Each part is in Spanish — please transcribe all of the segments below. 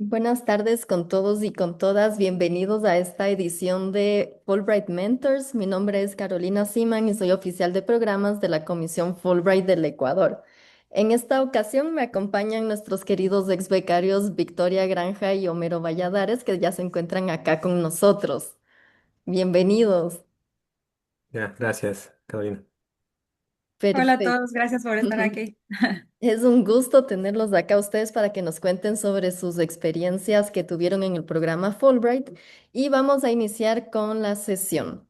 Buenas tardes con todos y con todas. Bienvenidos a esta edición de Fulbright Mentors. Mi nombre es Carolina Siman y soy oficial de programas de la Comisión Fulbright del Ecuador. En esta ocasión me acompañan nuestros queridos ex becarios Victoria Granja y Homero Valladares, que ya se encuentran acá con nosotros. Bienvenidos. Ya, gracias, Carolina. Hola a Perfecto. todos, gracias por estar aquí. Es un gusto tenerlos acá ustedes para que nos cuenten sobre sus experiencias que tuvieron en el programa Fulbright y vamos a iniciar con la sesión.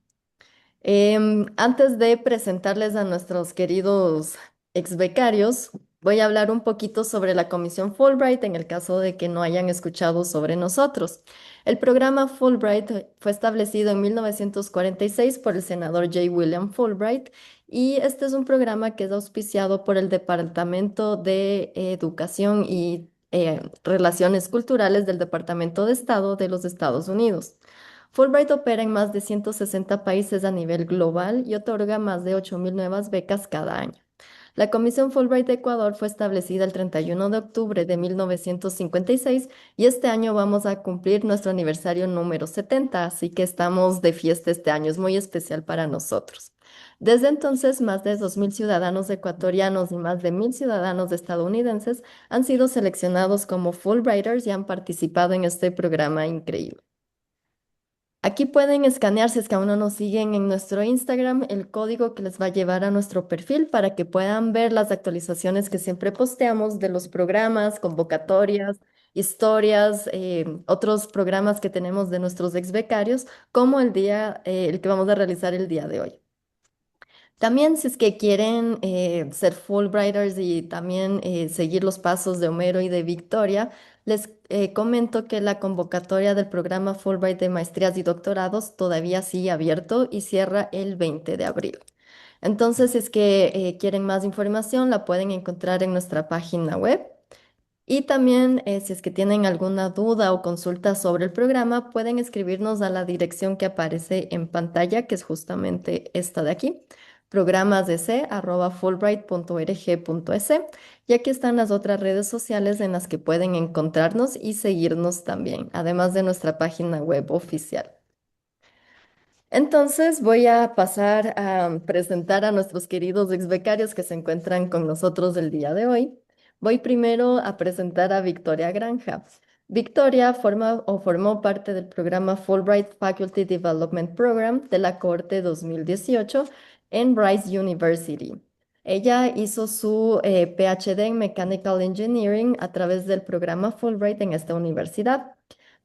Antes de presentarles a nuestros queridos ex becarios, voy a hablar un poquito sobre la Comisión Fulbright en el caso de que no hayan escuchado sobre nosotros. El programa Fulbright fue establecido en 1946 por el senador J. William Fulbright y este es un programa que es auspiciado por el Departamento de Educación y Relaciones Culturales del Departamento de Estado de los Estados Unidos. Fulbright opera en más de 160 países a nivel global y otorga más de 8.000 nuevas becas cada año. La Comisión Fulbright de Ecuador fue establecida el 31 de octubre de 1956 y este año vamos a cumplir nuestro aniversario número 70, así que estamos de fiesta este año, es muy especial para nosotros. Desde entonces, más de 2.000 ciudadanos ecuatorianos y más de 1.000 ciudadanos estadounidenses han sido seleccionados como Fulbrighters y han participado en este programa increíble. Aquí pueden escanear, si es que aún no nos siguen en nuestro Instagram, el código que les va a llevar a nuestro perfil para que puedan ver las actualizaciones que siempre posteamos de los programas, convocatorias, historias, otros programas que tenemos de nuestros ex becarios, como el que vamos a realizar el día de hoy. También si es que quieren ser Fulbrighters y también seguir los pasos de Homero y de Victoria, les comento que la convocatoria del programa Fulbright de maestrías y doctorados todavía sigue abierto y cierra el 20 de abril. Entonces, si es que quieren más información, la pueden encontrar en nuestra página web. Y también, si es que tienen alguna duda o consulta sobre el programa, pueden escribirnos a la dirección que aparece en pantalla, que es justamente esta de aquí, programasdc@fulbright.org.es. Y aquí están las otras redes sociales en las que pueden encontrarnos y seguirnos también, además de nuestra página web oficial. Entonces voy a pasar a presentar a nuestros queridos ex becarios que se encuentran con nosotros el día de hoy. Voy primero a presentar a Victoria Granja. Victoria forma o formó parte del programa Fulbright Faculty Development Program de la cohorte 2018 en Rice University. Ella hizo su PhD en Mechanical Engineering a través del programa Fulbright en esta universidad.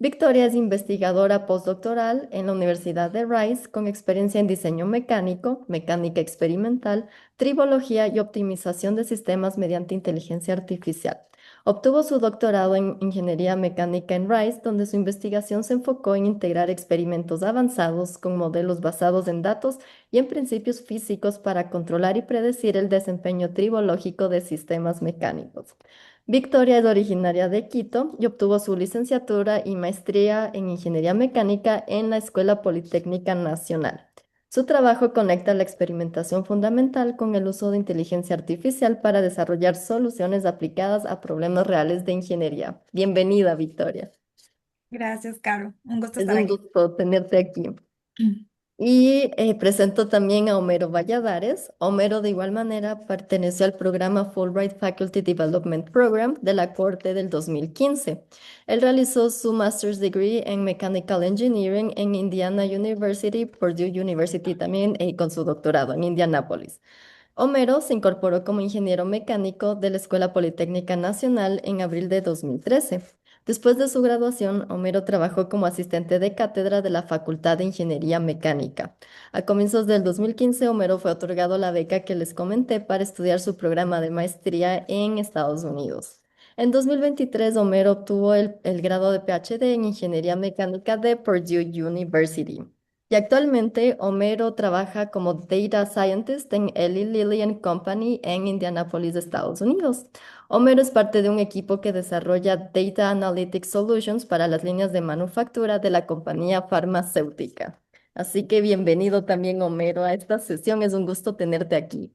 Victoria es investigadora postdoctoral en la Universidad de Rice con experiencia en diseño mecánico, mecánica experimental, tribología y optimización de sistemas mediante inteligencia artificial. Obtuvo su doctorado en ingeniería mecánica en Rice, donde su investigación se enfocó en integrar experimentos avanzados con modelos basados en datos y en principios físicos para controlar y predecir el desempeño tribológico de sistemas mecánicos. Victoria es originaria de Quito y obtuvo su licenciatura y maestría en ingeniería mecánica en la Escuela Politécnica Nacional. Su trabajo conecta la experimentación fundamental con el uso de inteligencia artificial para desarrollar soluciones aplicadas a problemas reales de ingeniería. Bienvenida, Victoria. Gracias, Caro. Un gusto Es estar un aquí. gusto tenerte aquí. Y presento también a Homero Valladares. Homero, de igual manera, perteneció al programa Fulbright Faculty Development Program de la Corte del 2015. Él realizó su Master's Degree en Mechanical Engineering en Indiana University, Purdue University también, con su doctorado en Indianápolis. Homero se incorporó como ingeniero mecánico de la Escuela Politécnica Nacional en abril de 2013. Después de su graduación, Homero trabajó como asistente de cátedra de la Facultad de Ingeniería Mecánica. A comienzos del 2015, Homero fue otorgado la beca que les comenté para estudiar su programa de maestría en Estados Unidos. En 2023, Homero obtuvo el grado de PhD en Ingeniería Mecánica de Purdue University. Y actualmente Homero trabaja como Data Scientist en Eli Lilly and Company en Indianapolis, Estados Unidos. Homero es parte de un equipo que desarrolla Data Analytics Solutions para las líneas de manufactura de la compañía farmacéutica. Así que bienvenido también, Homero, a esta sesión. Es un gusto tenerte aquí.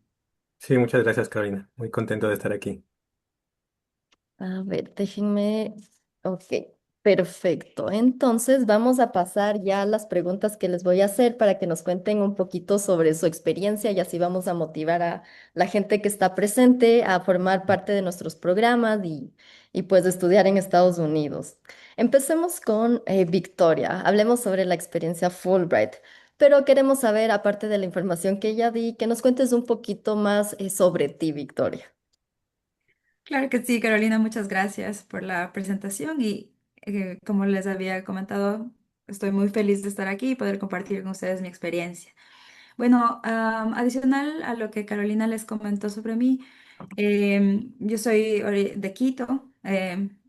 Sí, muchas gracias, Carolina. Muy contento de estar aquí. A ver, déjenme. Ok. Perfecto. Entonces vamos a pasar ya a las preguntas que les voy a hacer para que nos cuenten un poquito sobre su experiencia y así vamos a motivar a la gente que está presente a formar parte de nuestros programas y pues estudiar en Estados Unidos. Empecemos con Victoria. Hablemos sobre la experiencia Fulbright, pero queremos saber, aparte de la información que ya di, que nos cuentes un poquito más sobre ti, Victoria. Claro que sí, Carolina, muchas gracias por la presentación y como les había comentado, estoy muy feliz de estar aquí y poder compartir con ustedes mi experiencia. Bueno, adicional a lo que Carolina les comentó sobre mí, yo soy de Quito,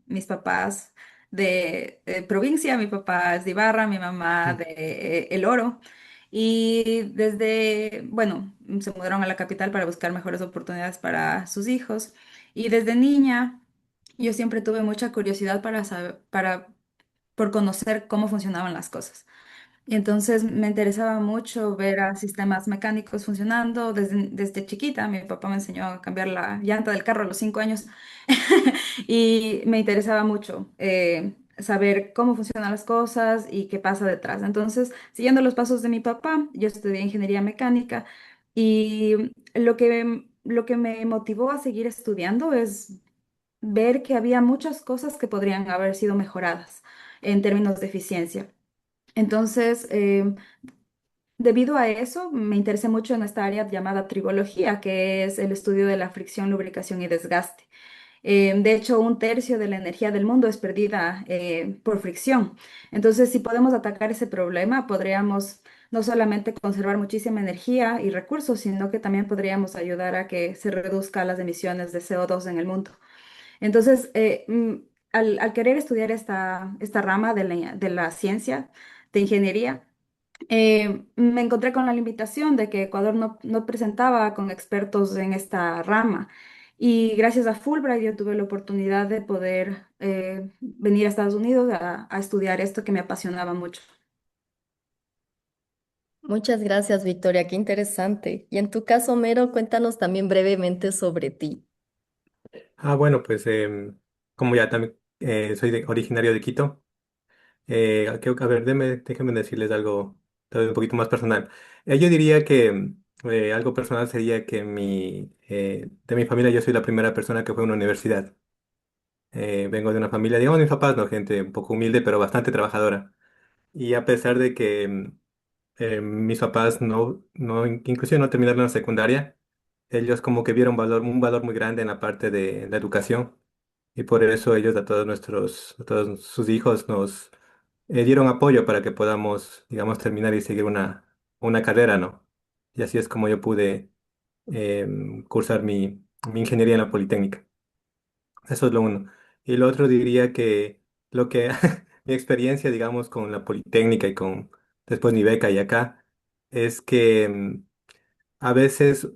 mis papás de provincia, mi papá es de Ibarra, mi mamá Mm. de El Oro, y bueno, se mudaron a la capital para buscar mejores oportunidades para sus hijos, y desde niña yo siempre tuve mucha curiosidad para saber, por conocer cómo funcionaban las cosas. Y entonces me interesaba mucho ver a sistemas mecánicos funcionando desde chiquita. Mi papá me enseñó a cambiar la llanta del carro a los 5 años y me interesaba mucho saber cómo funcionan las cosas y qué pasa detrás. Entonces, siguiendo los pasos de mi papá, yo estudié ingeniería mecánica y lo que me motivó a seguir estudiando es ver que había muchas cosas que podrían haber sido mejoradas en términos de eficiencia. Entonces, debido a eso, me interesé mucho en esta área llamada tribología, que es el estudio de la fricción, lubricación y desgaste. De hecho, un tercio de la energía del mundo es perdida por fricción. Entonces, si podemos atacar ese problema, podríamos no solamente conservar muchísima energía y recursos, sino que también podríamos ayudar a que se reduzcan las emisiones de CO2 en el mundo. Entonces, al querer estudiar esta rama de la ciencia, de ingeniería, me encontré con la limitación de que Ecuador no presentaba con expertos en esta rama. Y gracias a Fulbright yo tuve la oportunidad de poder venir a Estados Unidos a estudiar esto que me apasionaba mucho. Muchas gracias, Victoria. Qué interesante. Y en tu caso, Mero, cuéntanos también brevemente sobre ti. Bueno, pues como ya también soy originario de Quito, a ver, déjenme decirles algo tal vez un poquito más personal. Yo diría que algo personal sería que de mi familia yo soy la primera persona que fue a una universidad. Vengo de una familia, digamos, mis papás, no, gente un poco humilde, pero bastante trabajadora. Y a pesar de que mis papás inclusive no terminaron la secundaria, ellos como que vieron un valor muy grande en la parte de la educación y por eso ellos a todos sus hijos nos dieron apoyo para que podamos, digamos, terminar y seguir una carrera, ¿no? Y así es como yo pude cursar mi ingeniería en la Politécnica. Eso es lo uno. Y lo otro diría que lo que mi experiencia, digamos, con la Politécnica y con después mi beca y acá, es que a veces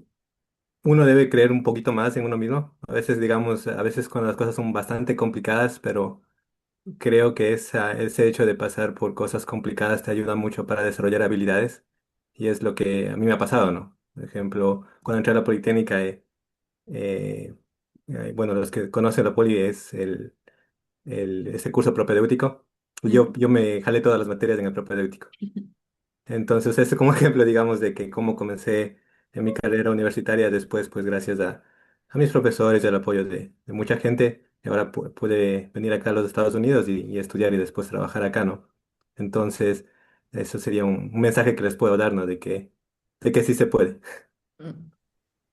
uno debe creer un poquito más en uno mismo. A veces, digamos, a veces cuando las cosas son bastante complicadas, pero creo que ese hecho de pasar por cosas complicadas te ayuda mucho para desarrollar habilidades. Y es lo que a mí me ha pasado, ¿no? Por ejemplo, cuando entré a la Politécnica, eh, bueno, los que conocen la Poli es ese curso propedéutico. Ujú. Yo me jalé todas las materias en el propedéutico. Entonces, ese como ejemplo, digamos, de que cómo comencé en mi carrera universitaria después, pues gracias a mis profesores y al apoyo de mucha gente, y ahora pude venir acá a los Estados Unidos y estudiar y después trabajar acá, ¿no? Entonces, eso sería un mensaje que les puedo dar, ¿no? De que sí se puede. Mm.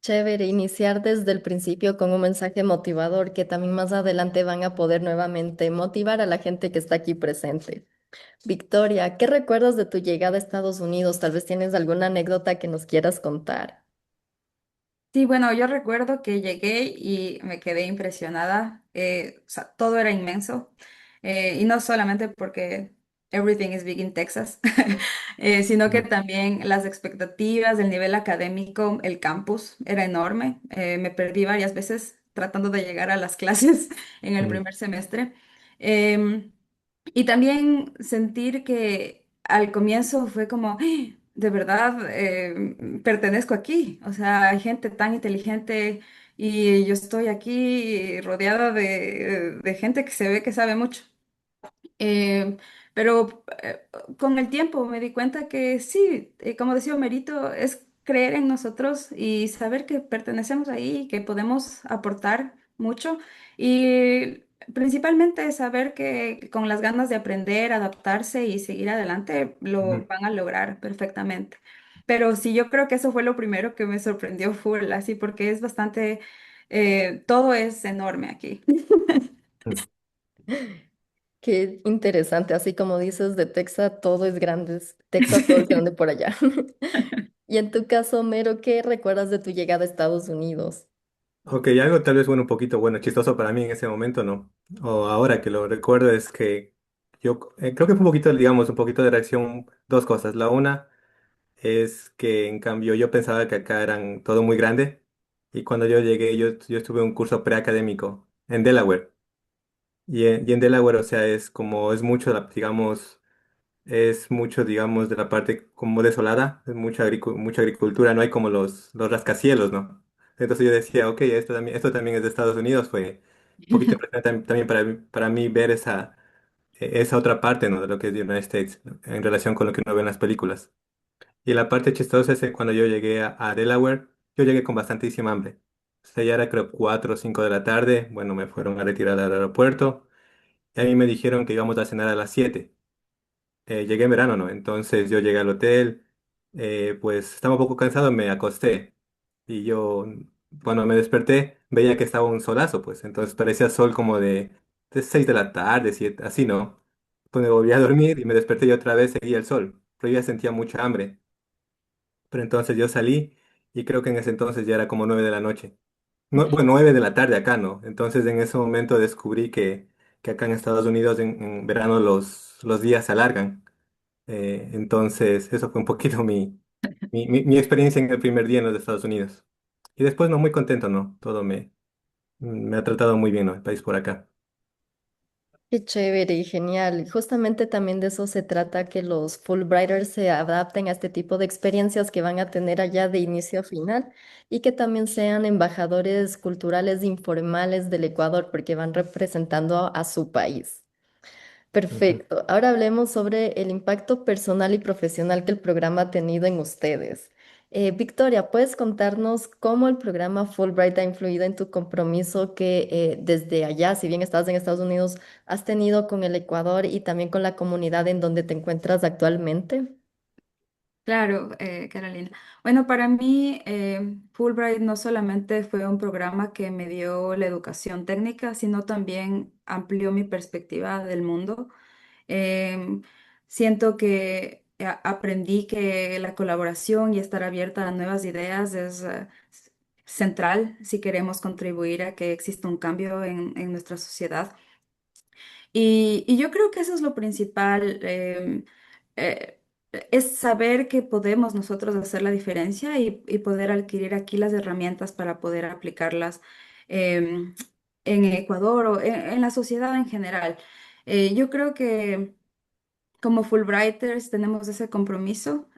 Chévere, iniciar desde el principio con un mensaje motivador que también más adelante van a poder nuevamente motivar a la gente que está aquí presente. Victoria, ¿qué recuerdas de tu llegada a Estados Unidos? Tal vez tienes alguna anécdota que nos quieras contar. Sí, bueno, yo recuerdo que llegué y me quedé impresionada. O sea, todo era inmenso. Y no solamente porque everything is big in Texas, sino que Ujú. también las expectativas del nivel académico, el campus era enorme. Me perdí varias veces tratando de llegar a las clases en el Mm. primer semestre. Em, y también sentir que al comienzo fue como, "Ah, de verdad, pertenezco aquí. O sea, hay gente tan inteligente y yo estoy aquí rodeada de gente que se ve que sabe mucho. Eh, pero con el tiempo me di cuenta que sí, como decía Merito, es creer en nosotros y saber que pertenecemos ahí, que podemos aportar mucho y principalmente saber que con las ganas de aprender, adaptarse y seguir adelante, lo Ujú. van a lograr perfectamente. Pero sí, yo creo que eso fue lo primero que me sorprendió full, así porque es bastante, todo es enorme aquí. Mm. Qué interesante, así como dices de Texas, todo es grande, Texas todo es grande por allá. Y en tu caso, Mero, ¿qué recuerdas de tu llegada a Estados Unidos? Ok, algo tal vez bueno, un poquito, bueno, chistoso para mí en ese momento, ¿no? O ahora que lo recuerdo es que yo creo que fue un poquito, digamos, un poquito de reacción, dos cosas. La una es que en cambio yo pensaba que acá eran todo muy grande y cuando yo llegué yo estuve en un curso preacadémico en Delaware y en Delaware, o sea, es como, es mucho, digamos, es mucho, digamos, de la parte como desolada, es mucha agricultura, no hay como los rascacielos, ¿no? Entonces yo decía, ok, esto también es de Estados Unidos, fue un poquito impresionante también para mí ver esa otra parte, ¿no? De lo que es the United States, ¿no? En relación con lo que uno ve en las películas. Y la parte chistosa es que cuando yo llegué a Delaware, yo llegué con bastantísima hambre. O sea, ya era creo 4 o 5 de la tarde, bueno, me fueron a retirar al aeropuerto y a mí me dijeron que íbamos a cenar a las 7. Llegué en verano, ¿no? Entonces yo llegué al hotel, pues estaba un poco cansado, me acosté y yo, cuando me desperté, veía que estaba un solazo, pues entonces parecía sol como de 6 de la tarde, 7, así, ¿no? Pues me volví a dormir y me desperté y otra vez seguía el sol, pero yo ya sentía mucha hambre. Pero entonces yo salí y creo que en ese entonces ya era como 9 de la noche. No, bueno, 9 de la tarde acá, ¿no? Entonces en ese momento descubrí que acá en Estados Unidos en verano los días se alargan. Entonces, eso fue un poquito mi experiencia en el primer día en los Estados Unidos. Y después, no, muy contento, ¿no? Todo me ha tratado muy bien, ¿no? El país por acá. Qué chévere y genial. Y justamente también de eso se trata, que los Fulbrighters se adapten a este tipo de experiencias que van a tener allá de inicio a final y que también sean embajadores culturales informales del Ecuador porque van representando a su país. Ujú. Perfecto. Ahora hablemos sobre el impacto personal y profesional que el programa ha tenido en ustedes. Victoria, ¿puedes contarnos cómo el programa Fulbright ha influido en tu compromiso que desde allá, si bien estás en Estados Unidos, has tenido con el Ecuador y también con la comunidad en donde te encuentras actualmente? Claro, Carolina. Bueno, para mí, Fulbright no solamente fue un programa que me dio la educación técnica, sino también amplió mi perspectiva del mundo. Em, Siento que aprendí que la colaboración y estar abierta a nuevas ideas es central si queremos contribuir a que exista un cambio en nuestra sociedad. Y yo creo que eso es lo principal, eh, es saber que podemos nosotros hacer la diferencia y poder adquirir aquí las herramientas para poder aplicarlas em, en Ecuador o en la sociedad en general. Yo creo que como Fulbrighters tenemos ese compromiso.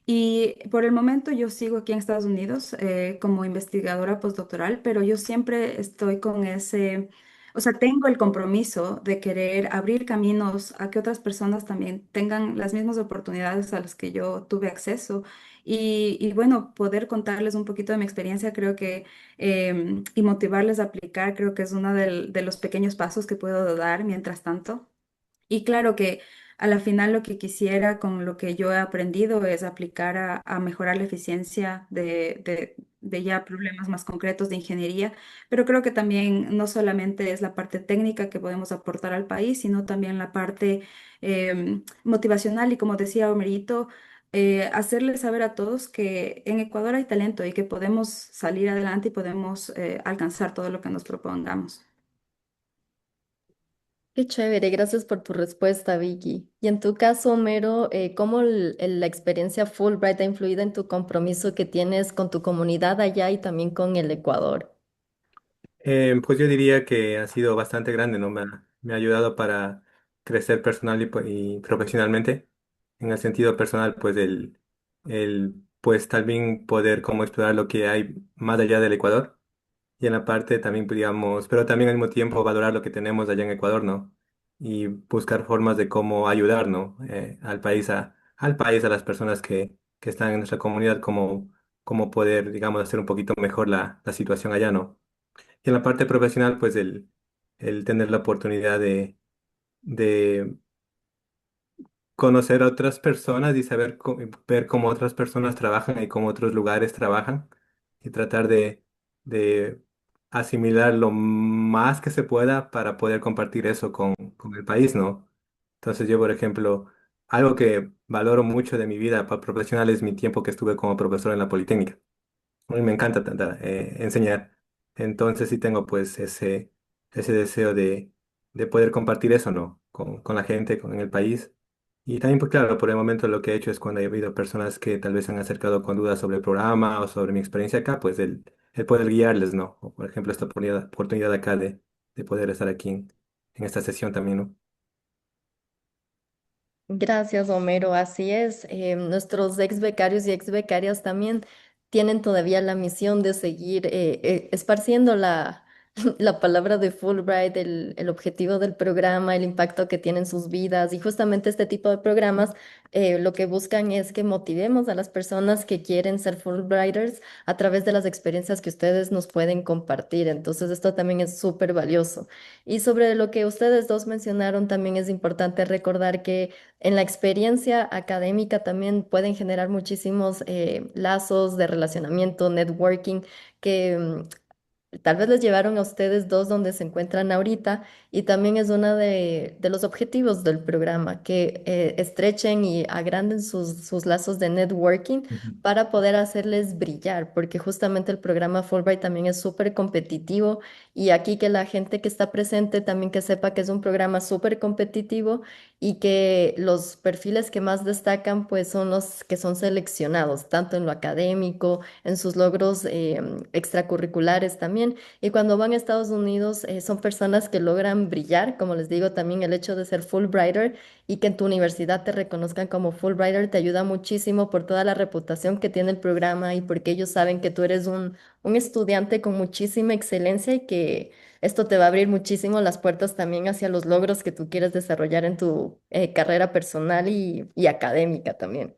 Y por el momento yo sigo aquí en Estados Unidos como investigadora postdoctoral, pero yo siempre estoy con ese, o sea, tengo el compromiso de querer abrir caminos a que otras personas también tengan las mismas oportunidades a las que yo tuve acceso. Y bueno, poder contarles un poquito de mi experiencia, creo que, y motivarles a aplicar, creo que es uno de los pequeños pasos que puedo dar mientras tanto. Y claro que a la final lo que quisiera con lo que yo he aprendido es aplicar a mejorar la eficiencia de ya problemas más concretos de ingeniería, pero creo que también no solamente es la parte técnica que podemos aportar al país, sino también la parte motivacional y como decía Omerito, hacerle saber a todos que en Ecuador hay talento y que podemos salir adelante y podemos alcanzar todo lo que nos propongamos. Qué chévere, gracias por tu respuesta, Vicky. Y en tu caso, Homero, ¿cómo la experiencia Fulbright ha influido en tu compromiso que tienes con tu comunidad allá y también con el Ecuador? Pues yo diría que ha sido bastante grande, ¿no? Me ha ayudado para crecer personal y profesionalmente. En el sentido personal, pues pues también poder como explorar lo que hay más allá del Ecuador. Y en la parte también, pues, digamos, pero también al mismo tiempo valorar lo que tenemos allá en Ecuador, ¿no? y buscar formas de cómo ayudar, ¿no? Al país, a las personas que están en nuestra comunidad, cómo poder, digamos, hacer un poquito mejor la situación allá, ¿no? Y en la parte profesional, pues el tener la oportunidad de conocer a otras personas y saber ver cómo otras personas trabajan y cómo otros lugares trabajan y tratar de asimilar lo más que se pueda para poder compartir eso con el país, ¿no? Entonces yo, por ejemplo, algo que valoro mucho de mi vida profesional es mi tiempo que estuve como profesor en la Politécnica. A mí me encanta enseñar. Entonces sí tengo pues ese deseo de poder compartir eso, ¿no? Con la gente, con el país. Y también, pues claro, por el momento lo que he hecho es cuando he habido personas que tal vez se han acercado con dudas sobre el programa o sobre mi experiencia acá, pues el poder guiarles, ¿no? O por ejemplo, esta oportunidad acá de poder estar aquí en esta sesión también, ¿no? Gracias, Homero. Así es. Nuestros ex becarios y ex becarias también tienen todavía la misión de seguir esparciendo la palabra de Fulbright, el objetivo del programa, el impacto que tiene en sus vidas. Y justamente este tipo de programas lo que buscan es que motivemos a las personas que quieren ser Fulbrighters a través de las experiencias que ustedes nos pueden compartir. Entonces, esto también es súper valioso. Y sobre lo que ustedes dos mencionaron, también es importante recordar que en la experiencia académica también pueden generar muchísimos lazos de relacionamiento, networking, que tal vez les llevaron a ustedes dos donde se encuentran ahorita y también es uno de los objetivos del programa, que estrechen y agranden sus lazos de networking Ujú. para poder hacerles brillar, porque justamente el programa Fulbright también es súper competitivo y aquí que la gente que está presente también que sepa que es un programa súper competitivo y que los perfiles que más destacan pues son los que son seleccionados, tanto en lo académico, en sus logros extracurriculares también. Y cuando van a Estados Unidos, son personas que logran brillar, como les digo, también el hecho de ser Fulbrighter y que en tu universidad te reconozcan como Fulbrighter te ayuda muchísimo por toda la reputación que tiene el programa y porque ellos saben que tú eres un estudiante con muchísima excelencia y que esto te va a abrir muchísimo las puertas también hacia los logros que tú quieres desarrollar en tu carrera personal y académica también. Mm.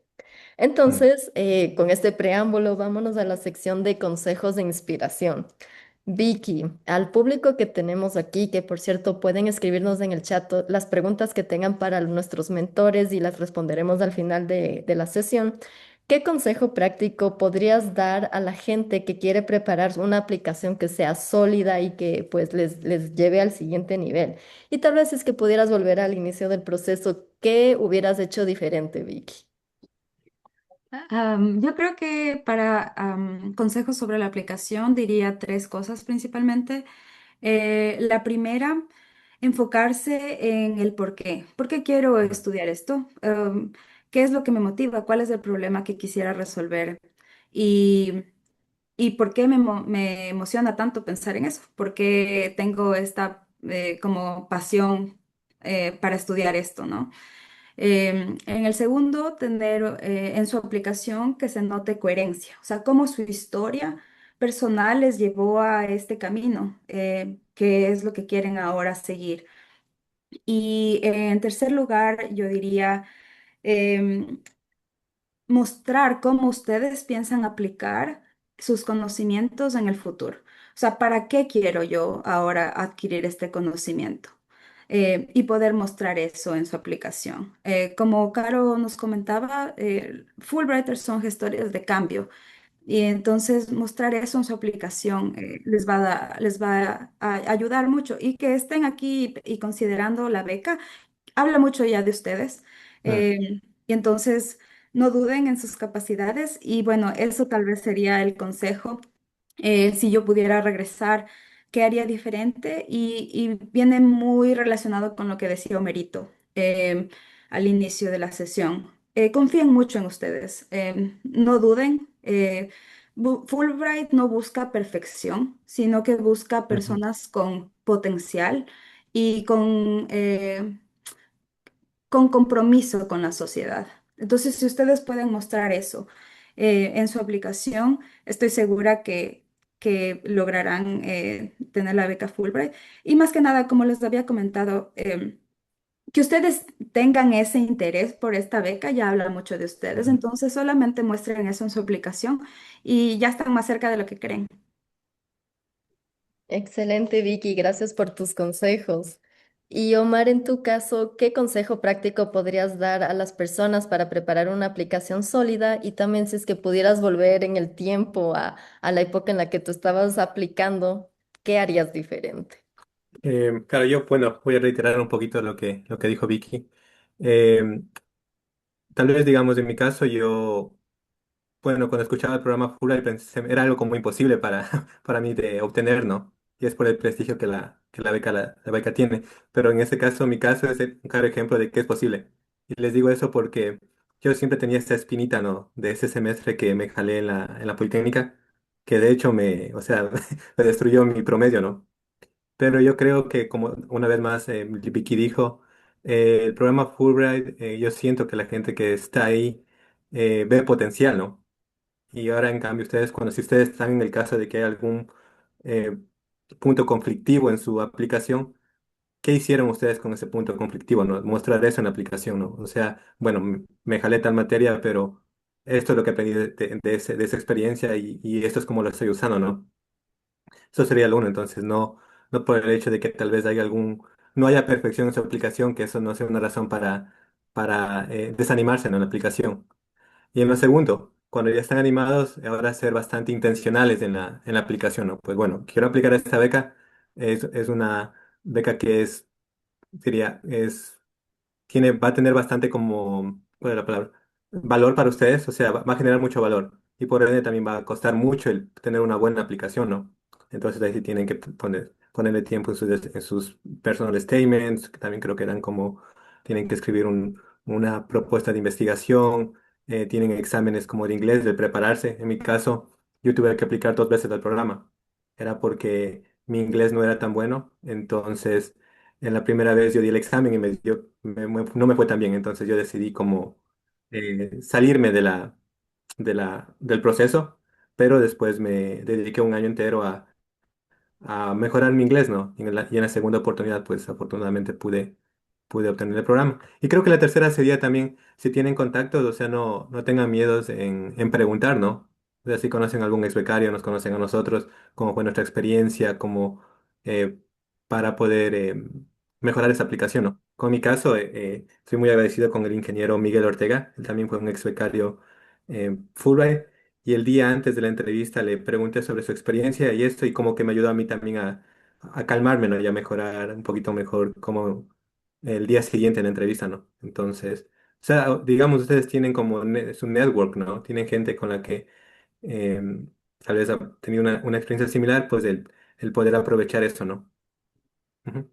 Entonces, con este preámbulo, vámonos a la sección de consejos de inspiración. Vicky, al público que tenemos aquí, que por cierto pueden escribirnos en el chat las preguntas que tengan para nuestros mentores y las responderemos al final de la sesión. ¿Qué consejo práctico podrías dar a la gente que quiere preparar una aplicación que sea sólida y que pues les lleve al siguiente nivel? Y tal vez es que pudieras volver al inicio del proceso, ¿qué hubieras hecho diferente, Vicky? Yo creo que para consejos sobre la aplicación diría tres cosas principalmente. La primera, enfocarse en el por qué. ¿Por qué quiero estudiar esto? ¿Qué es lo que me motiva? ¿Cuál es el problema que quisiera resolver? Y, y por qué me emociona tanto pensar en eso. ¿Por qué tengo esta como pasión para estudiar esto, ¿no? En el segundo, tener en su aplicación que se note coherencia, o sea, cómo su historia personal les llevó a este camino, qué es lo que quieren ahora seguir. Y en tercer lugar, yo diría em, mostrar cómo ustedes piensan aplicar sus conocimientos en el futuro. O sea, ¿para qué quiero yo ahora adquirir este conocimiento? Y poder mostrar eso en su aplicación. Como Caro nos comentaba, Fulbrighters son gestores de cambio y entonces mostrar eso en su aplicación les va a ayudar mucho y que estén aquí y considerando la beca habla mucho ya de ustedes. Mm. Y entonces no duden en sus capacidades y bueno, eso tal vez sería el consejo. Si yo pudiera regresar, ¿qué haría diferente? Y viene muy relacionado con lo que decía Omerito al inicio de la sesión. Confíen mucho en ustedes, no duden. Fulbright no busca perfección, sino que busca Ujú. personas con potencial y con compromiso con la sociedad. Entonces, si ustedes pueden mostrar eso en su aplicación, estoy segura que lograrán tener la beca Fulbright. Y más que nada, como les había comentado, que ustedes tengan ese interés por esta beca ya habla mucho de ustedes, Ujú. entonces solamente muestren eso en su aplicación y ya están más cerca de lo que creen. Excelente, Vicky, gracias por tus consejos. Y Omar, en tu caso, ¿qué consejo práctico podrías dar a las personas para preparar una aplicación sólida? Y también si es que pudieras volver en el tiempo a la época en la que tú estabas aplicando, ¿qué harías diferente? Claro, yo, bueno, voy a reiterar un poquito lo que dijo Vicky. Em, Tal vez, digamos, en mi caso, yo, bueno, cuando escuchaba el programa Fulbright pensé, era algo como imposible para, para mí de obtener, ¿no? Y es por el prestigio que la beca tiene. Pero en este caso, mi caso es un claro ejemplo de que es posible. Y les digo eso porque yo siempre tenía esta espinita, ¿no? De ese semestre que me jalé en la Politécnica, que de hecho o sea, me destruyó mi promedio, ¿no? Pero yo creo que, como una vez más Vicky dijo, el programa Fulbright, yo siento que la gente que está ahí ve potencial, ¿no? Y ahora, en cambio, ustedes, si ustedes están en el caso de que hay algún eh, punto conflictivo en su aplicación, ¿qué hicieron ustedes con ese punto conflictivo, ¿no? Mostrar eso en la aplicación, ¿no? O sea, bueno, me jalé tal materia, pero esto es lo que aprendí de esa experiencia y esto es como lo estoy usando, ¿no? Eso sería lo uno, entonces no por el hecho de que tal vez no haya perfección en su aplicación, que eso no sea una razón para desanimarse ¿no? en la aplicación. Y en lo segundo, cuando ya están animados, ahora ser bastante intencionales en la aplicación, ¿no? Pues bueno, quiero aplicar esta beca, es una beca que diría, va a tener bastante como, ¿cuál es la palabra? Valor para ustedes, o sea, va a generar mucho valor. Y por ende también va a costar mucho el tener una buena aplicación, ¿no? Entonces ahí sí tienen que ponerle tiempo en sus personal statements, que también creo que eran como, tienen que escribir una propuesta de investigación, tienen exámenes como de inglés, de prepararse. En mi caso, yo tuve que aplicar 2 veces al programa. Era porque mi inglés no era tan bueno, entonces en la primera vez yo di el examen y no me fue tan bien, entonces yo decidí como salirme del proceso, pero después me dediqué un año entero a mejorar mi inglés, ¿no? Y en la segunda oportunidad, pues afortunadamente pude obtener el programa. Y creo que la tercera sería también, si tienen contactos, o sea, no tengan miedos en preguntar, ¿no? O sea, si conocen a algún ex becario, nos conocen a nosotros, cómo fue nuestra experiencia, eh, para poder mejorar esa aplicación, ¿no? Con mi caso, estoy muy agradecido con el ingeniero Miguel Ortega, él también fue un ex becario Fulbright. Y el día antes de la entrevista le pregunté sobre su experiencia y esto, y como que me ayudó a mí también a calmarme, ¿no? Y a mejorar un poquito mejor como el día siguiente en la entrevista, ¿no? Entonces, o sea, digamos, ustedes tienen como su network, ¿no? Tienen gente con la que tal vez ha tenido una experiencia similar, pues el poder aprovechar eso, ¿no? Ujú.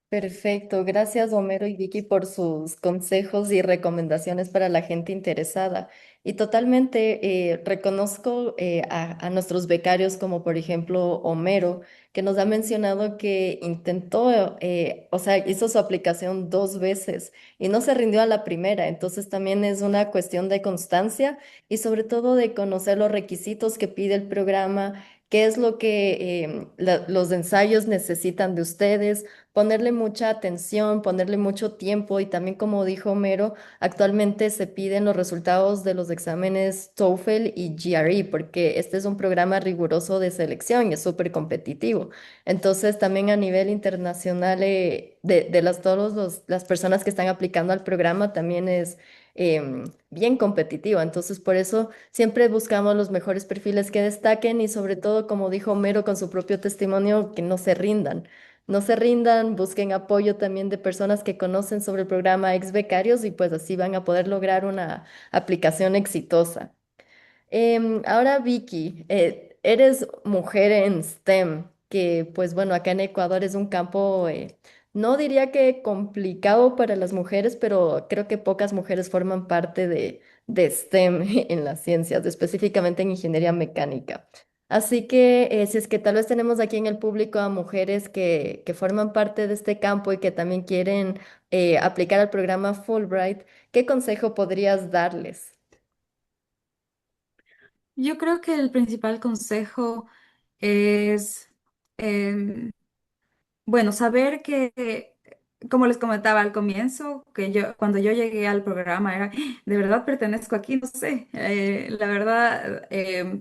Perfecto, gracias Homero y Vicky por sus consejos y recomendaciones para la gente interesada. Y totalmente reconozco a nuestros becarios como por ejemplo Homero, que nos ha mencionado que intentó, o sea, hizo su aplicación 2 veces y no se rindió a la primera. Entonces también es una cuestión de constancia y sobre todo de conocer los requisitos que pide el programa, qué es lo que los ensayos necesitan de ustedes, ponerle mucha atención, ponerle mucho tiempo y también como dijo Homero, actualmente se piden los resultados de los exámenes TOEFL y GRE porque este es un programa riguroso de selección y es súper competitivo. Entonces también a nivel internacional de las personas que están aplicando al programa también es bien competitivo. Entonces por eso siempre buscamos los mejores perfiles que destaquen y sobre todo, como dijo Homero con su propio testimonio, que no se rindan. No se rindan, busquen apoyo también de personas que conocen sobre el programa ex becarios y pues así van a poder lograr una aplicación exitosa. Ahora Vicky, eres mujer en STEM, que pues bueno, acá en Ecuador es un campo, no diría que complicado para las mujeres, pero creo que pocas mujeres forman parte de STEM en las ciencias, específicamente en ingeniería mecánica. Así que si es que tal vez tenemos aquí en el público a mujeres que forman parte de este campo y que también quieren aplicar al programa Fulbright, ¿qué consejo podrías darles? Yo creo que el principal consejo es, em, bueno, saber que como les comentaba al comienzo, que yo cuando yo llegué al programa era, ¿de verdad pertenezco aquí? No sé, la verdad,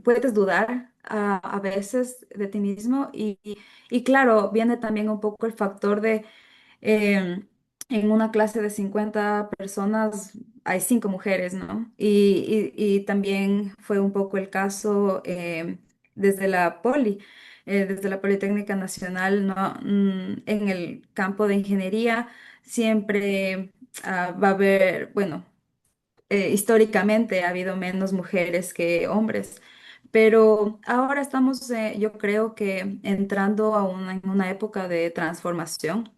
puedes dudar a veces de ti mismo y claro, viene también un poco el factor de eh, en una clase de 50 personas hay 5 mujeres, ¿no? Y también fue un poco el caso desde la desde la Politécnica Nacional, ¿no? En el campo de ingeniería siempre va a haber, bueno, históricamente ha habido menos mujeres que hombres. Pero ahora estamos, yo creo que entrando a en una época de transformación.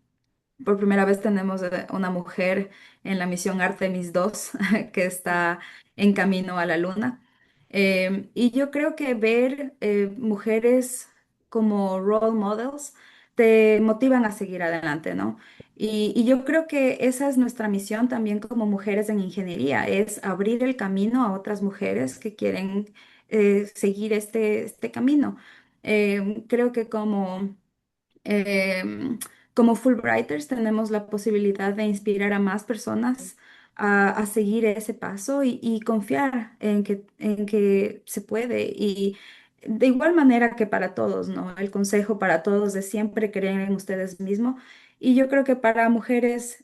Por primera vez tenemos una mujer en la misión Artemis 2 que está en camino a la Luna. Y yo creo que ver mujeres como role models te motivan a seguir adelante, ¿no? Y yo creo que esa es nuestra misión también como mujeres en ingeniería, es abrir el camino a otras mujeres que quieren seguir este camino. Creo que Em, como Fulbrighters tenemos la posibilidad de inspirar a más personas a seguir ese paso y confiar en que se puede. Y de igual manera que para todos, ¿no? El consejo para todos es siempre creer en ustedes mismos. Y yo creo que para mujeres,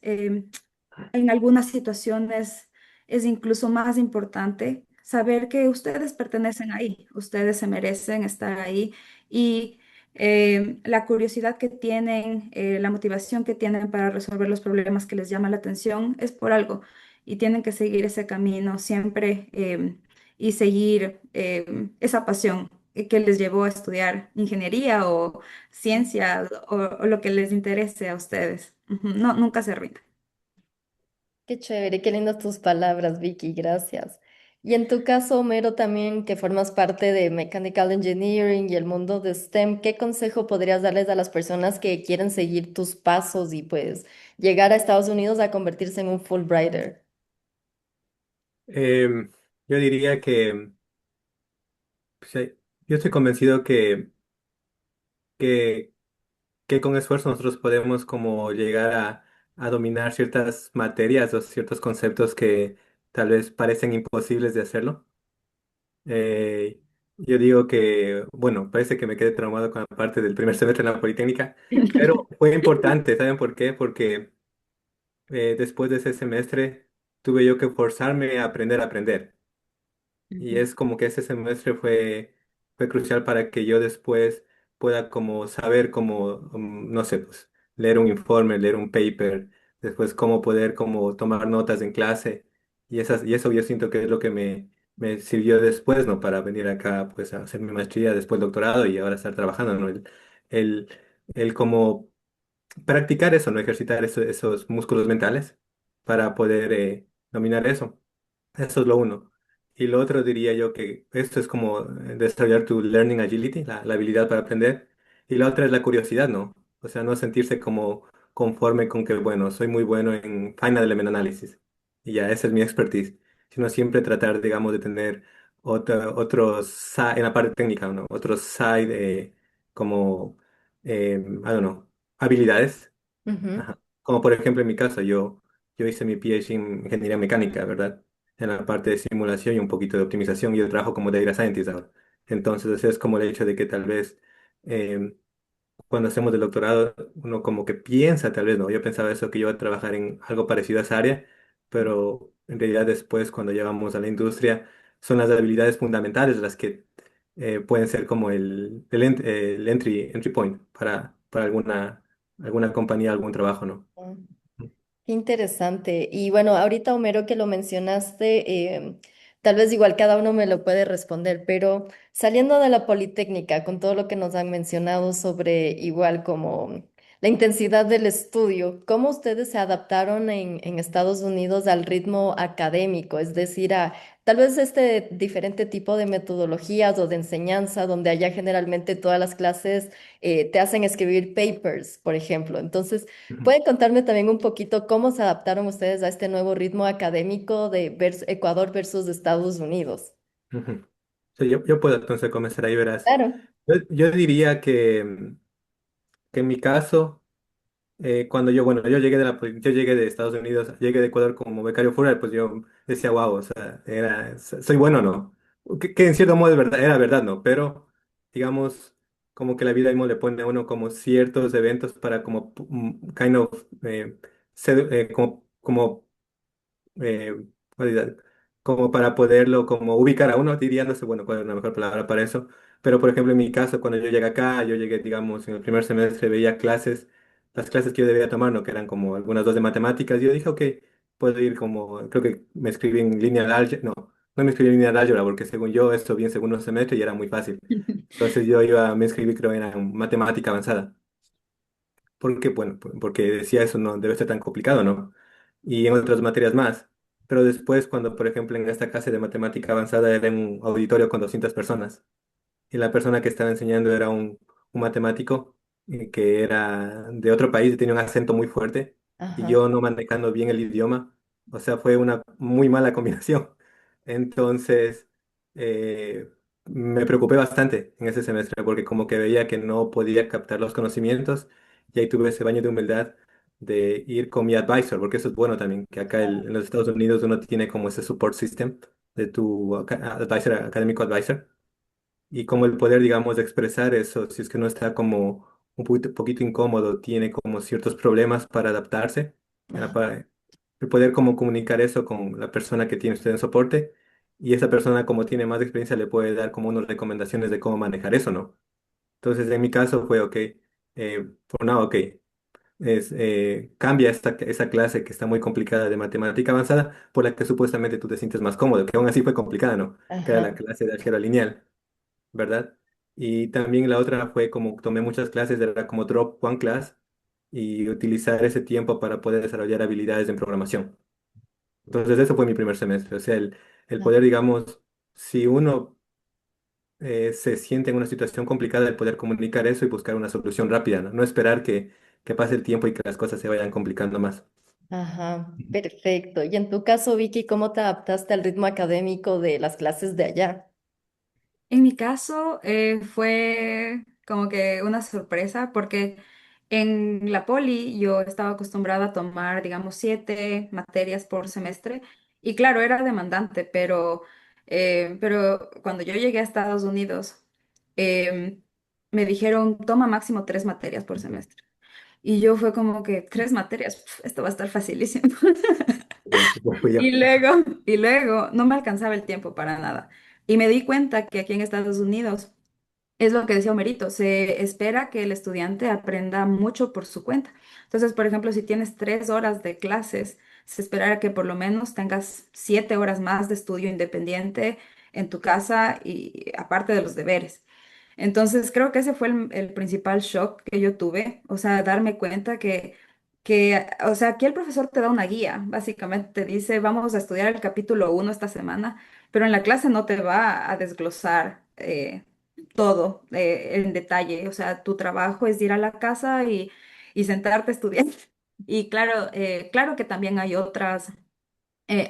en algunas situaciones es incluso más importante saber que ustedes pertenecen ahí, ustedes se merecen estar ahí y la curiosidad que tienen, la motivación que tienen para resolver los problemas que les llama la atención es por algo y tienen que seguir ese camino siempre y seguir esa pasión que les llevó a estudiar ingeniería o ciencia o lo que les interese a ustedes. Ujú. No, nunca se rindan. Qué chévere, qué lindas tus palabras, Vicky, gracias. Y en tu caso, Homero, también que formas parte de Mechanical Engineering y el mundo de STEM, ¿qué consejo podrías darles a las personas que quieren seguir tus pasos y pues llegar a Estados Unidos a convertirse en un Fulbrighter? Em, yo diría que pues, yo estoy convencido que, que con esfuerzo nosotros podemos como llegar a dominar ciertas materias o ciertos conceptos que tal vez parecen imposibles de hacerlo. Eh, yo digo que, bueno, parece que me quedé traumado con la parte del primer semestre en la Politécnica, pero fue importante, ¿saben por qué? Porque después de ese semestre tuve yo que forzarme a aprender a aprender. Y Ujú. es como que ese semestre fue crucial para que yo después pueda como saber cómo, no sé, pues leer un informe, leer un paper, después cómo poder como tomar notas en clase. Y eso yo siento que es lo que me sirvió después, ¿no? Para venir acá pues a hacer mi maestría, después doctorado y ahora estar trabajando, ¿no? El, el como practicar eso, ¿no? Ejercitar esos músculos mentales para poder dominar eso. Eso es lo uno. Y lo otro diría yo que esto es como desarrollar tu learning agility, la habilidad para aprender. Y la otra es la curiosidad, ¿no? O sea, no sentirse como conforme con que, bueno, soy muy bueno en Final Element Analysis y ya, esa es mi expertise. Sino siempre tratar, digamos, de tener en la parte técnica, ¿no? Otros side, como, I don't know, habilidades. Ujú. Ajá. Como por ejemplo en mi caso, yo hice mi PhD en ingeniería mecánica, ¿verdad? En la parte de simulación y un poquito de optimización. Yo trabajo como data scientist ahora. Entonces es como el hecho de que tal vez em, cuando hacemos el doctorado, uno como que piensa, tal vez no, yo pensaba eso, que yo iba a trabajar en algo parecido a esa área, pero en realidad después cuando llegamos a la industria son las habilidades fundamentales las que pueden ser como el entry point para alguna compañía, algún trabajo, ¿no? Qué interesante. Y bueno, ahorita Homero que lo mencionaste, tal vez igual cada uno me lo puede responder, pero saliendo de la Politécnica, con todo lo que nos han mencionado sobre igual como la intensidad del estudio, ¿cómo ustedes se adaptaron en Estados Unidos al ritmo académico? Es decir, a tal vez este diferente tipo de metodologías o de enseñanza, donde allá generalmente todas las clases te hacen escribir papers, por ejemplo. Entonces, Ujú, ¿pueden contarme también un poquito cómo se adaptaron ustedes a este nuevo ritmo académico de Ecuador versus Estados Unidos? ujú. Sí, yo puedo entonces comenzar ahí, verás. Claro. Yo diría que en mi caso, cuando yo, bueno, yo llegué de Estados Unidos, llegué de Ecuador como becario Fulbright, pues yo decía, wow, o sea, soy bueno, ¿no? Que en cierto modo era verdad, ¿no? Pero, digamos, como que la vida mismo le pone a uno como ciertos eventos para como, kind of, eh, ¿cuál era? Como para poderlo como ubicar a uno, diría, no sé, bueno, cuál es la mejor palabra para eso. Pero, por ejemplo, en mi caso, cuando yo llegué acá, yo llegué, digamos, en el primer semestre, veía las clases que yo debía tomar, ¿no? Que eran como algunas dos de matemáticas, y yo dije, ok, puedo ir como, creo que me escribí en línea de álgebra, no me escribí en línea de álgebra, porque según yo, esto vi en segundo semestre y era muy fácil. Entonces me escribí, creo, en matemática avanzada. Porque, bueno, porque decía eso no debe ser tan complicado, ¿no? Y en otras materias más. Pero después, cuando, por ejemplo, en esta clase de matemática avanzada era en un auditorio con 200 personas, y la persona que estaba enseñando era un matemático que era de otro país y tenía un acento muy fuerte, y Ajá, yo no manejando bien el idioma, o sea, fue una muy mala combinación. Entonces, me preocupé bastante en ese semestre porque como que veía que no podía captar los conocimientos, y ahí tuve ese baño de humildad de ir con mi advisor, porque eso es bueno también, que acá en los Estados Unidos uno tiene como ese support system de tu advisor, académico advisor, y como el poder, digamos, de expresar eso, si es que uno está como un poquito incómodo, tiene como ciertos problemas para adaptarse, ajá, el poder como comunicar eso con la persona que tiene usted en soporte, y esa persona como tiene más experiencia le puede dar como unas recomendaciones de cómo manejar eso, ¿no? Entonces en mi caso fue, ok, for now, ok, cambia esa clase que está muy complicada de matemática avanzada por la que supuestamente tú te sientes más cómodo, que aún así fue complicada, ¿no? Que era la ajá, clase de álgebra lineal, ¿verdad? Y también la otra fue como tomé muchas clases, era como drop one class y utilizar ese tiempo para poder desarrollar habilidades en programación. Entonces, eso fue mi primer semestre. O sea, el poder, digamos, si uno se siente en una situación complicada, el poder comunicar eso y buscar una solución rápida, ¿no? No esperar que pase el tiempo y que las cosas se vayan complicando más. ajá, perfecto. Y en tu caso, Vicky, ¿cómo te adaptaste al ritmo académico de las clases de allá? En mi caso fue como que una sorpresa porque en la poli yo estaba acostumbrada a tomar, digamos, 7 materias por semestre y claro, era demandante, pero cuando yo llegué a Estados Unidos em, me dijeron, toma máximo 3 materias por semestre. Y yo fue como que 3 materias, esto va a estar facilísimo. Pues fui yo. Y luego no me alcanzaba el tiempo para nada. Y me di cuenta que aquí en Estados Unidos es lo que decía Omerito, se espera que el estudiante aprenda mucho por su cuenta. Entonces, por ejemplo, si tienes 3 horas de clases, se espera que por lo menos tengas 7 horas más de estudio independiente en tu casa y aparte de los deberes. Entonces, creo que ese fue el principal shock que yo tuve, o sea, darme cuenta o sea, aquí el profesor te da una guía, básicamente te dice, vamos a estudiar el capítulo 1 esta semana, pero en la clase no te va a desglosar todo en detalle, o sea, tu trabajo es ir a la casa y sentarte a estudiar. Y claro, claro que también hay otras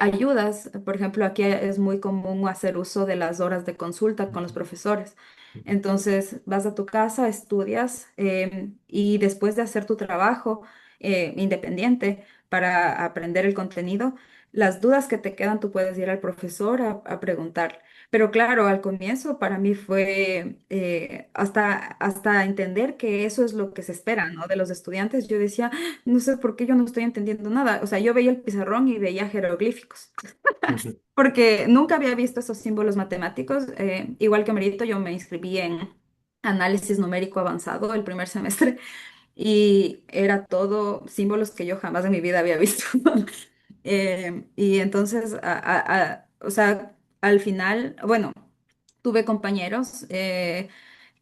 ayudas. Por ejemplo, aquí es muy común hacer uso de las horas de consulta con los profesores. Entonces, vas a tu casa, estudias y después de hacer tu trabajo independiente para aprender el contenido, las dudas que te quedan, tú puedes ir al profesor a preguntar. Pero claro, al comienzo para mí fue hasta entender que eso es lo que se espera, ¿no? De los estudiantes. Yo decía, no sé por qué yo no estoy entendiendo nada. O sea, yo veía el pizarrón y veía jeroglíficos, Ujú. porque nunca había visto esos símbolos matemáticos. Igual que Merito, yo me inscribí en análisis numérico avanzado el primer semestre y era todo símbolos que yo jamás en mi vida había visto. Y entonces, o sea, al final, bueno, tuve compañeros.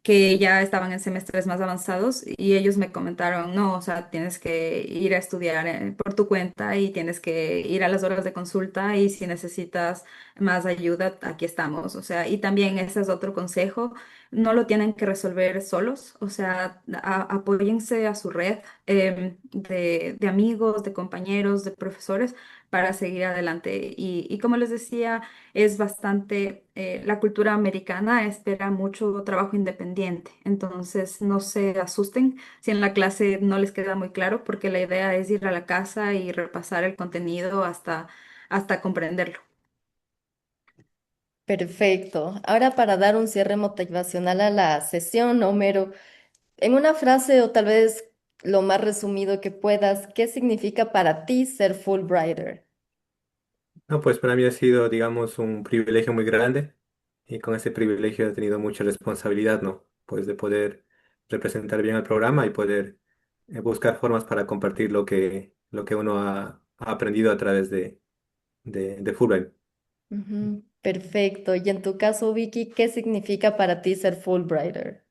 Que ya estaban en semestres más avanzados y ellos me comentaron, no, o sea, tienes que ir a estudiar por tu cuenta y tienes que ir a las horas de consulta y si necesitas más ayuda, aquí estamos. O sea, y también ese es otro consejo, no lo tienen que resolver solos, o sea, apóyense a su red de amigos, de compañeros, de profesores para seguir adelante. Y como les decía, es bastante, la cultura americana espera mucho trabajo independiente, entonces no se asusten si en la clase no les queda muy claro, porque la idea es ir a la casa y repasar el contenido hasta comprenderlo. Perfecto. Ahora para dar un cierre motivacional a la sesión, Homero, en una frase o tal vez lo más resumido que puedas, ¿qué significa para ti ser Fulbrighter? No, pues para mí ha sido, digamos, un privilegio muy grande y con ese privilegio he tenido mucha responsabilidad, ¿no? Pues de poder representar bien el programa y poder buscar formas para compartir lo que uno ha aprendido a través de Fulbright. Ujú, perfecto. Y en tu caso, Vicky, ¿qué significa para ti ser Fulbrighter?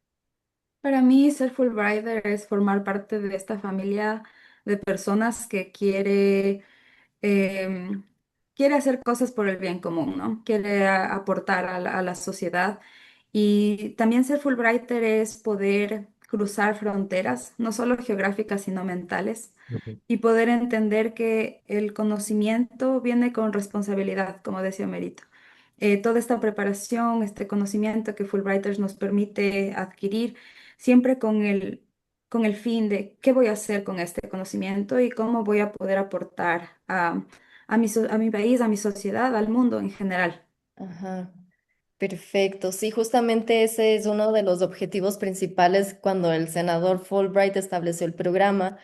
Para mí, ser Fulbrighter es formar parte de esta familia de personas que em, quiere hacer cosas por el bien común, ¿no? Quiere aportar a la sociedad. Y también ser Fulbrighter es poder cruzar fronteras, no solo geográficas, sino mentales, Ujú, y poder entender que el conocimiento viene con responsabilidad, como decía Merito. Toda esta preparación, este conocimiento que Fulbrighters nos permite adquirir, siempre con el fin de qué voy a hacer con este conocimiento y cómo voy a poder aportar a mi país, a mi sociedad, al mundo en general. Ajá. Perfecto, sí, justamente ese es uno de los objetivos principales cuando el senador Fulbright estableció el programa,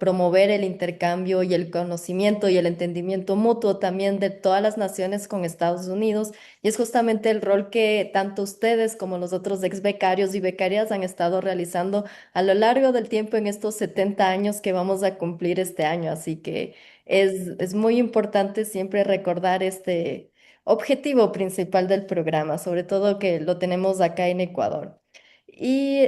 promover el intercambio y el conocimiento y el entendimiento mutuo también de todas las naciones con Estados Unidos. Y es justamente el rol que tanto ustedes como los otros ex becarios y becarias han estado realizando a lo largo del tiempo en estos 70 años que vamos a cumplir este año. Así que es muy importante siempre recordar este objetivo principal del programa, sobre todo que lo tenemos acá en Ecuador. Y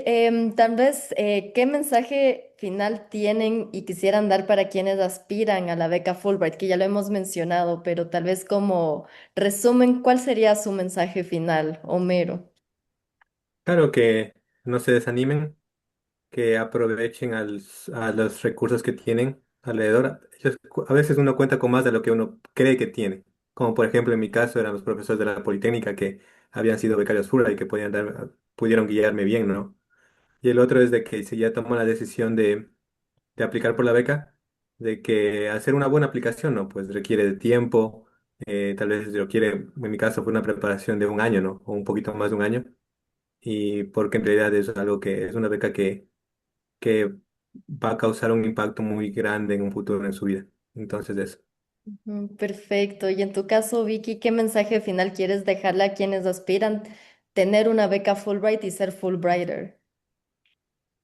tal vez, ¿qué mensaje final tienen y quisieran dar para quienes aspiran a la beca Fulbright? Que ya lo hemos mencionado, pero tal vez como resumen, ¿cuál sería su mensaje final, Homero? claro que no se desanimen, que aprovechen a los recursos que tienen alrededor. A veces uno cuenta con más de lo que uno cree que tiene. Como por ejemplo en mi caso eran los profesores de la Politécnica que habían sido becarios Fulbright y que pudieron guiarme bien, ¿no? Y el otro es de que si ya tomó la decisión de aplicar por la beca, de que hacer una buena aplicación, ¿no? Pues requiere de tiempo, tal vez requiere, en mi caso fue una preparación de un año, ¿no? O un poquito más de un año, y porque en realidad es algo que es una beca que va a causar un impacto muy grande en un futuro en su vida. Entonces, eso. Perfecto. Y en tu caso, Vicky, ¿qué mensaje final quieres dejarle a quienes aspiran tener una beca Fulbright y ser Fulbrighter?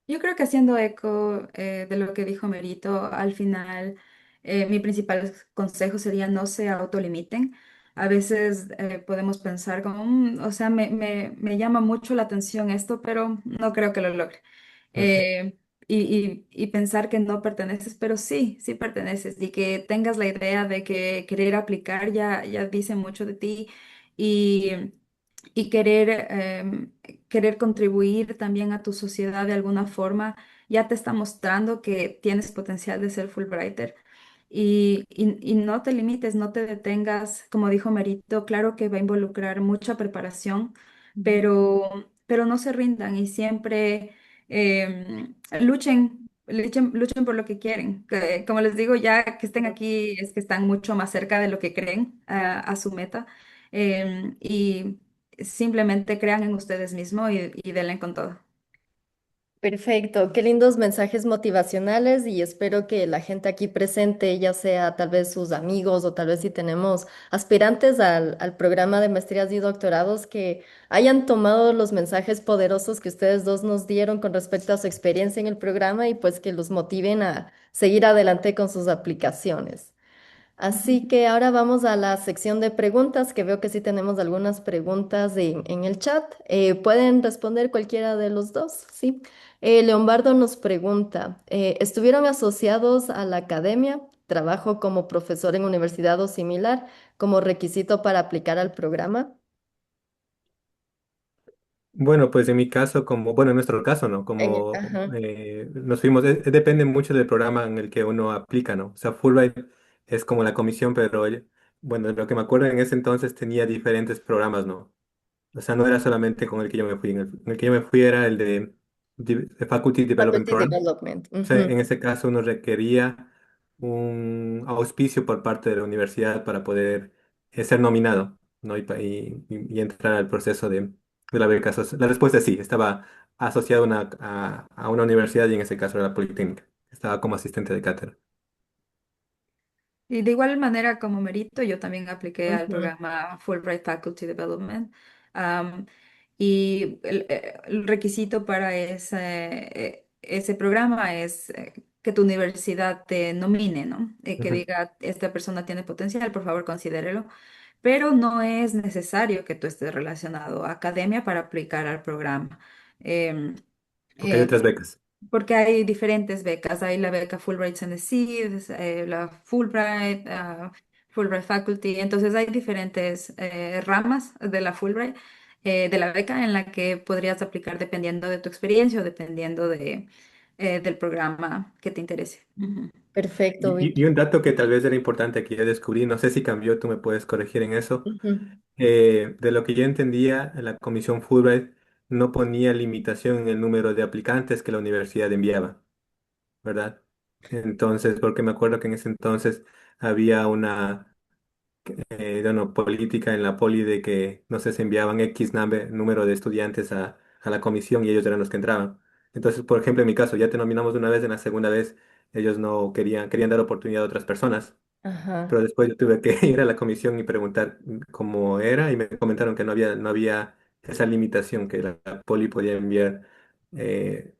Yo creo que haciendo eco de lo que dijo Merito, al final mi principal consejo sería no se autolimiten. A veces podemos pensar como, o sea, me llama mucho la atención esto, pero no creo que lo logre. Ujú. Y pensar que no perteneces, pero sí, sí perteneces y que tengas la idea de que querer aplicar ya dice mucho de ti y querer contribuir también a tu sociedad de alguna forma, ya te está mostrando que tienes potencial de ser Fulbrighter. Y no te limites, no te detengas, como dijo Merito, claro que va a involucrar mucha preparación, pero no se rindan y siempre luchen por lo que quieren. Como les digo, ya que estén aquí es que están mucho más cerca de lo que creen a su meta. Y simplemente crean en ustedes mismos y denle con todo. Perfecto, qué lindos mensajes motivacionales y espero que la gente aquí presente, ya sea tal vez sus amigos o tal vez si tenemos aspirantes al programa de maestrías y doctorados, que hayan tomado los mensajes poderosos que ustedes dos nos dieron con respecto a su experiencia en el programa y pues que los motiven a seguir adelante con sus aplicaciones. Así que ahora vamos a la sección de preguntas, que veo que sí tenemos algunas preguntas en el chat. Pueden responder cualquiera de los dos, ¿sí? Leonardo nos pregunta, ¿estuvieron asociados a la academia, trabajo como profesor en universidad o similar, como requisito para aplicar al programa? Bueno, pues en mi caso, bueno, en nuestro caso, ¿no? Ajá. Nos fuimos, depende mucho del programa en el que uno aplica, ¿no? O sea, Fulbright es como la comisión, pero bueno, lo que me acuerdo en ese entonces tenía diferentes programas, ¿no? O sea, no era solamente con el que yo me fui. En el que yo me fui era el de Faculty Development Faculty Program. Development. O sea, Ujú. en ese caso uno requería un auspicio por parte de la universidad para poder ser nominado, ¿no? Y entrar al proceso de la beca. La respuesta es sí, estaba asociado a una universidad y en ese caso era la Politécnica. Estaba como asistente de cátedra. Y de igual manera como Merito, yo también apliqué al Ujú. programa Fulbright Faculty Development. Am, y el requisito para ese programa es que tu universidad te nomine, ¿no? Que Ujú. diga, esta persona tiene potencial, por favor, considérelo. Pero no es necesario que tú estés relacionado a academia para aplicar al programa. Em, Porque hay eh, otras becas. Porque hay diferentes becas. Hay la beca Fulbright Tennessee, la Fulbright, Fulbright Faculty. Entonces hay diferentes ramas de la Fulbright, de la beca en la que podrías aplicar dependiendo de tu experiencia o dependiendo del programa que te interese. Ujú. Perfecto, Y Vicky. un dato que tal vez era importante que ya descubrí, no sé si cambió, tú me puedes corregir en eso. Ujú. De lo que yo entendía, la comisión Fulbright no ponía limitación en el número de aplicantes que la universidad enviaba, ¿verdad? Entonces, porque me acuerdo que en ese entonces había una bueno, política en la poli de que, no sé, se enviaban número de estudiantes a la comisión y ellos eran los que entraban. Entonces, por ejemplo, en mi caso, ya te nominamos una vez, en la segunda vez ellos no querían dar oportunidad a otras personas. Pero Ajá, después yo tuve que ir a la comisión y preguntar cómo era y me comentaron que no había esa limitación, que la poli podía enviar eh,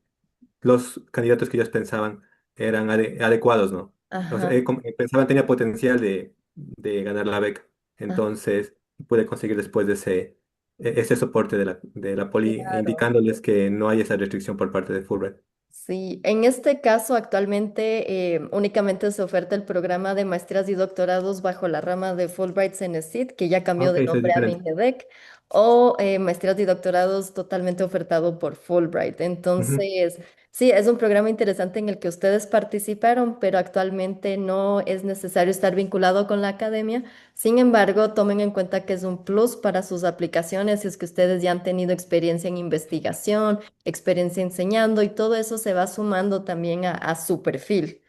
los candidatos que ellos pensaban eran adecuados, ¿no? O sea, ajá, pensaban tenía potencial de ganar la beca. ah, Entonces pude conseguir después de ese soporte de la poli, claro. indicándoles que no hay esa restricción por parte de Fulbright. Sí, en este caso actualmente únicamente se oferta el programa de maestrías y doctorados bajo la rama de Fulbright CENESID, que ya Ah, cambió ok, de eso es nombre a diferente. MINEDEC, o maestrías y doctorados totalmente ofertado por Fulbright. Ujú. Entonces, sí, es un programa interesante en el que ustedes participaron, pero actualmente no es necesario estar vinculado con la academia. Sin embargo, tomen en cuenta que es un plus para sus aplicaciones si es que ustedes ya han tenido experiencia en investigación, experiencia enseñando y todo eso se va sumando también a su perfil.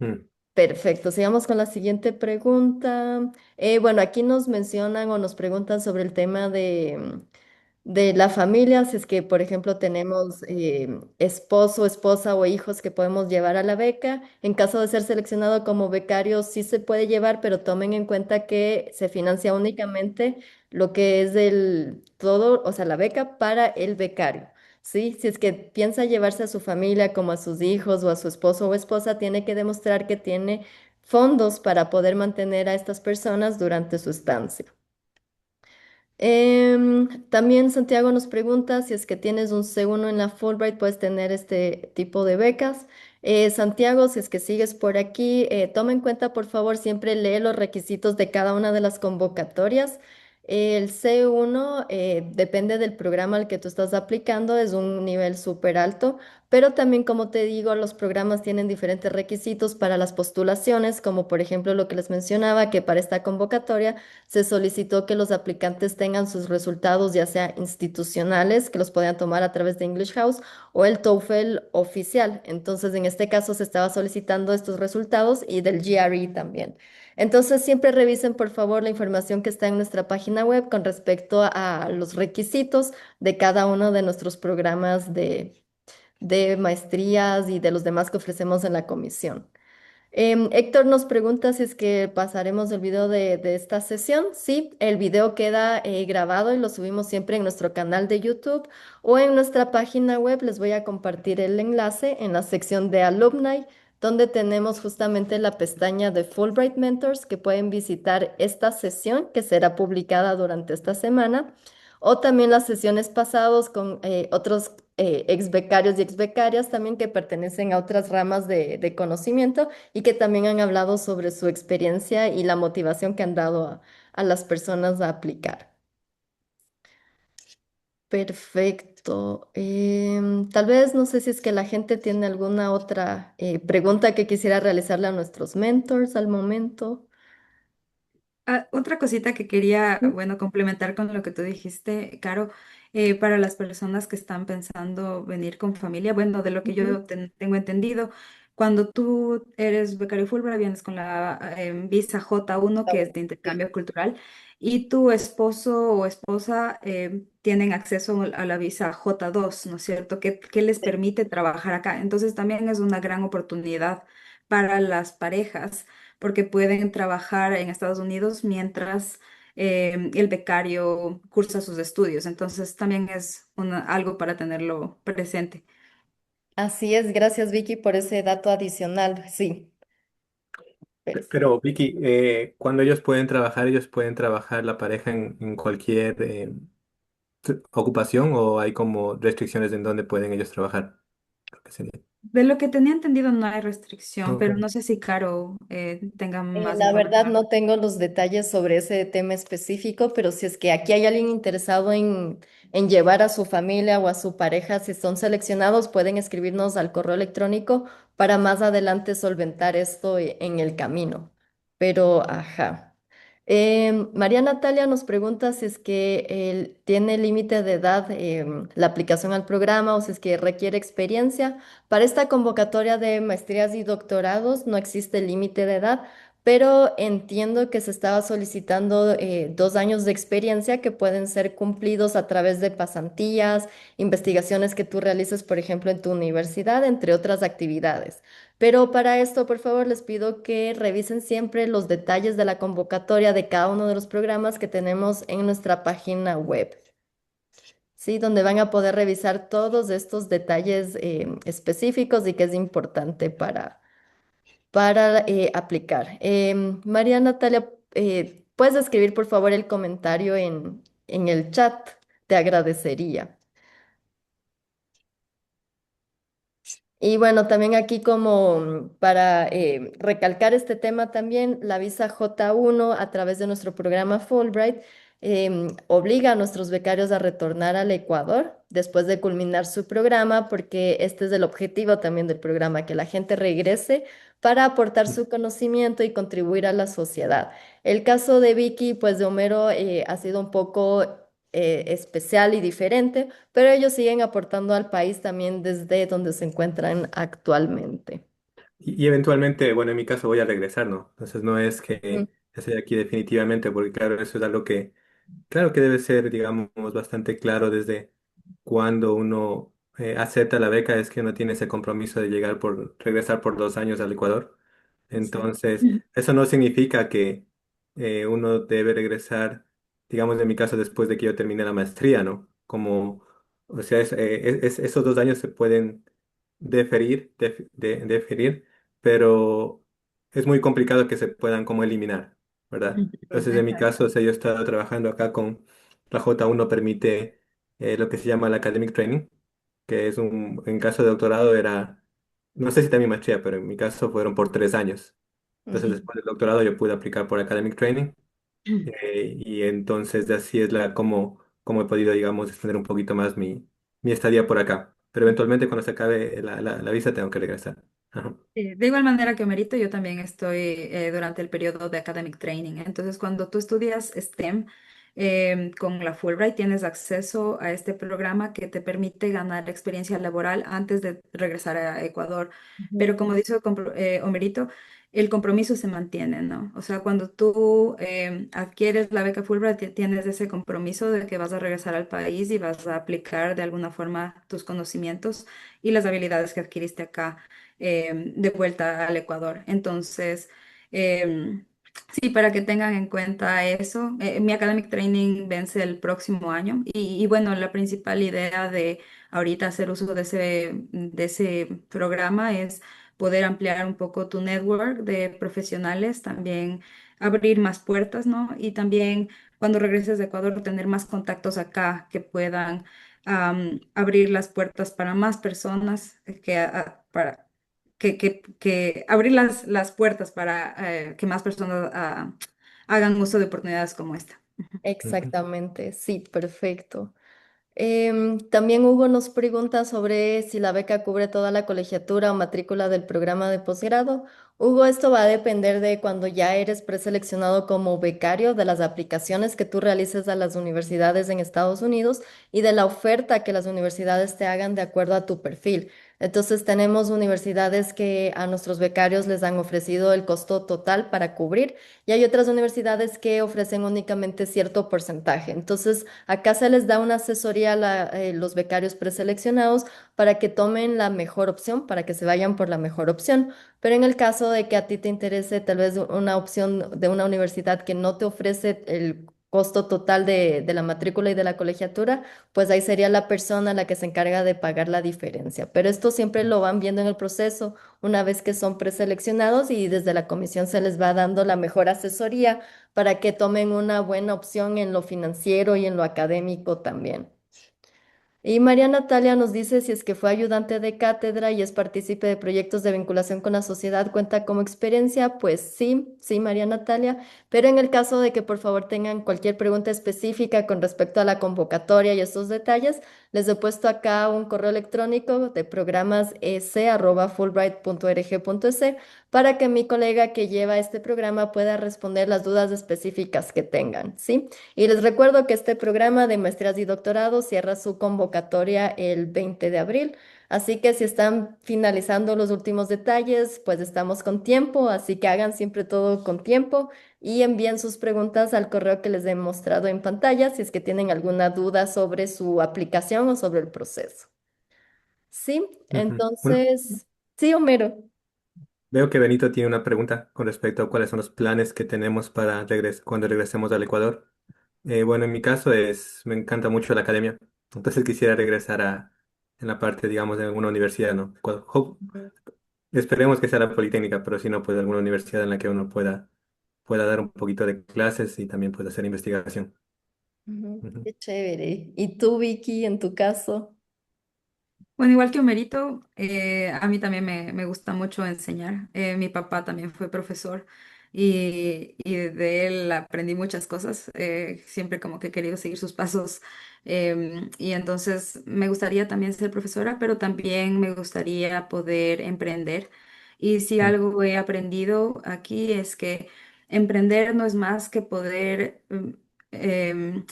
Mm. Perfecto, sigamos con la siguiente pregunta. Bueno, aquí nos mencionan o nos preguntan sobre el tema de la familia, si es que, por ejemplo, tenemos esposo, esposa o hijos que podemos llevar a la beca. En caso de ser seleccionado como becario, sí se puede llevar, pero tomen en cuenta que se financia únicamente lo que es el todo, o sea, la beca para el becario. ¿Sí? Si es que piensa llevarse a su familia como a sus hijos o a su esposo o esposa, tiene que demostrar que tiene fondos para poder mantener a estas personas durante su estancia. También Santiago nos pregunta si es que tienes un C1 en la Fulbright, puedes tener este tipo de becas. Santiago, si es que sigues por aquí, toma en cuenta, por favor, siempre lee los requisitos de cada una de las convocatorias. El C1 depende del programa al que tú estás aplicando, es un nivel súper alto, pero también, como te digo, los programas tienen diferentes requisitos para las postulaciones, como por ejemplo lo que les mencionaba, que para esta convocatoria se solicitó que los aplicantes tengan sus resultados, ya sea institucionales, que los podían tomar a través de English House, o el TOEFL oficial. Entonces, en este caso se estaba solicitando estos resultados y del GRE también. Entonces, siempre revisen, por favor, la información que está en nuestra página web con respecto a los requisitos de cada uno de nuestros programas de maestrías y de los demás que ofrecemos en la comisión. Héctor nos pregunta si es que pasaremos el video de esta sesión. Sí, el video queda grabado y lo subimos siempre en nuestro canal de YouTube o en nuestra página web. Les voy a compartir el enlace en la sección de Alumni, donde tenemos justamente la pestaña de Fulbright Mentors que pueden visitar esta sesión que será publicada durante esta semana o también las sesiones pasadas con otros ex becarios y ex becarias también que pertenecen a otras ramas de conocimiento y que también han hablado sobre su experiencia y la motivación que han dado a las personas a aplicar. Perfecto. Tal vez no sé si es que la gente tiene alguna otra pregunta que quisiera realizarle a nuestros mentors al momento. Otra cosita que quería, bueno, complementar con lo que tú dijiste, Caro, para las personas que están pensando venir con familia, bueno, de lo que Ujú. yo tengo entendido, cuando tú eres becario Fulbright, vienes con la visa J1, que es de Sí. intercambio cultural, y tu esposo o esposa tienen acceso a la visa J2, ¿no es cierto? Que les permite trabajar acá. Entonces también es una gran oportunidad para las parejas porque pueden trabajar en Estados Unidos mientras el becario cursa sus estudios. Entonces también es algo para tenerlo presente. Así es, gracias Vicky por ese dato adicional. Sí, perfecto. Pero Vicky, cuando ellos pueden trabajar la pareja en cualquier ocupación o hay como restricciones en dónde pueden ellos trabajar. Creo que sería. De lo que tenía entendido no hay restricción, Ok. pero no sé si Caro tenga más La verdad información. no tengo los detalles sobre ese tema específico, pero si es que aquí hay alguien interesado en llevar a su familia o a su pareja, si son seleccionados, pueden escribirnos al correo electrónico para más adelante solventar esto en el camino. Pero, ajá. María Natalia nos pregunta si es que tiene límite de edad la aplicación al programa o si es que requiere experiencia. Para esta convocatoria de maestrías y doctorados no existe límite de edad, pero entiendo que se estaba solicitando 2 años de experiencia que pueden ser cumplidos a través de pasantías, investigaciones que tú realices, por ejemplo, en tu universidad, entre otras actividades. Pero para esto, por favor, les pido que revisen siempre los detalles de la convocatoria de cada uno de los programas que tenemos en nuestra página web. Sí, donde van a poder revisar todos estos detalles específicos y que es importante para aplicar. María Natalia, ¿puedes escribir por favor el comentario en el chat? Te agradecería. Y bueno, también aquí como para recalcar este tema también, la visa J1 a través de nuestro programa Fulbright obliga a nuestros becarios a retornar al Ecuador después de culminar su programa, porque este es el objetivo también del programa, que la gente regrese para aportar su conocimiento y contribuir a la sociedad. El caso de Vicky, pues de Homero, ha sido un poco especial y diferente, pero ellos siguen aportando al país también desde donde se encuentran actualmente. Y eventualmente, bueno, en mi caso voy a regresar, ¿no? Entonces no es Mm. que esté aquí definitivamente, porque claro, eso es algo que, claro que debe ser, digamos, bastante claro desde cuando uno acepta la beca, es que uno tiene ese compromiso de regresar por 2 años al Ecuador. Exacto. Entonces, eso no significa que uno debe regresar, digamos, en mi caso, después de que yo termine la maestría, ¿no? Como, o sea, esos 2 años se pueden deferir, pero es muy complicado que se puedan como eliminar, ¿verdad? Entonces, en mi Exacto. caso, o sea, yo he estado trabajando acá con la J1 permite lo que se llama el Academic Training, que en caso de doctorado era, no sé si también maestría, pero en mi caso fueron por 3 años. Entonces, Ujú. después del doctorado yo pude aplicar por Academic Training y entonces de así es como he podido, digamos, extender un poquito más mi estadía por acá. Pero eventualmente cuando se acabe la visa tengo que regresar. Ajá. De igual manera que Merito, yo también estoy durante el periodo de Academic Training. Entonces, cuando tú estudias STEM con la Fulbright, tienes acceso a este programa que te permite ganar experiencia laboral antes de regresar a Ecuador. Pero Ujú. como dice Omerito, el compromiso se mantiene, ¿no? O sea, cuando tú adquieres la beca Fulbright, tienes ese compromiso de que vas a regresar al país y vas a aplicar de alguna forma tus conocimientos y las habilidades que adquiriste acá de vuelta al Ecuador. Entonces, em, sí, para que tengan en cuenta eso, mi academic training vence el próximo año y bueno, la principal idea de ahorita hacer uso de ese programa es poder ampliar un poco tu network de profesionales, también abrir más puertas, ¿no? Y también cuando regreses de Ecuador, tener más contactos acá que puedan abrir las puertas para más personas, que abrir las puertas para que más personas hagan uso de oportunidades como esta. Ujú. Exactamente, sí, perfecto. También Hugo nos pregunta sobre si la beca cubre toda la colegiatura o matrícula del programa de posgrado. Hugo, esto va a depender de cuando ya eres preseleccionado como becario, de las aplicaciones que tú realices a las universidades en Estados Unidos y de la oferta que las universidades te hagan de acuerdo a tu perfil. Entonces, tenemos universidades que a nuestros becarios les han ofrecido el costo total para cubrir y hay otras universidades que ofrecen únicamente cierto porcentaje. Entonces, acá se les da una asesoría a los becarios preseleccionados para que tomen la mejor opción, para que se vayan por la mejor opción. Pero en el caso de que a ti te interese tal vez una opción de una universidad que no te ofrece el costo total de la matrícula y de la colegiatura, pues ahí sería la persona la que se encarga de pagar la diferencia. Pero esto siempre lo van viendo en el proceso una vez que son preseleccionados y desde la comisión se les va dando la mejor asesoría para que tomen una buena opción en lo financiero y en lo académico también. Y María Natalia nos dice si es que fue ayudante de cátedra y es partícipe de proyectos de vinculación con la sociedad, cuenta como experiencia. Pues sí, sí, María Natalia, pero en el caso de que por favor tengan cualquier pregunta específica con respecto a la convocatoria y estos detalles, les he puesto acá un correo electrónico de programas.fulbright.org.es para que mi colega que lleva este programa pueda responder las dudas específicas que tengan, ¿sí? Y les recuerdo que este programa de maestrías y doctorados cierra su convocatoria el 20 de abril, así que si están finalizando los últimos detalles, pues estamos con tiempo, así que hagan siempre todo con tiempo y envíen sus preguntas al correo que les he mostrado en pantalla si es que tienen alguna duda sobre su aplicación o sobre el proceso. Sí, Ujú. Bueno, entonces, sí, Homero. veo que Benito tiene una pregunta con respecto a cuáles son los planes que tenemos para cuando regresemos al Ecuador. Bueno, en mi caso me encanta mucho la academia, entonces quisiera regresar en la parte, digamos, de alguna universidad, ¿no? Esperemos que sea la Politécnica, pero si no, pues alguna universidad en la que uno pueda dar un poquito de clases y también pueda hacer investigación. Ujú, Ujú, qué chévere. ¿Y tú, Vicky, en tu caso? Bueno, igual que Homerito, a mí también me gusta mucho enseñar. Mi papá también fue profesor y de él aprendí muchas cosas. Siempre como que he querido seguir sus pasos. Y entonces me gustaría también ser profesora, pero también me gustaría poder emprender. Y si ujú, algo he aprendido aquí es que emprender no es más que poder em,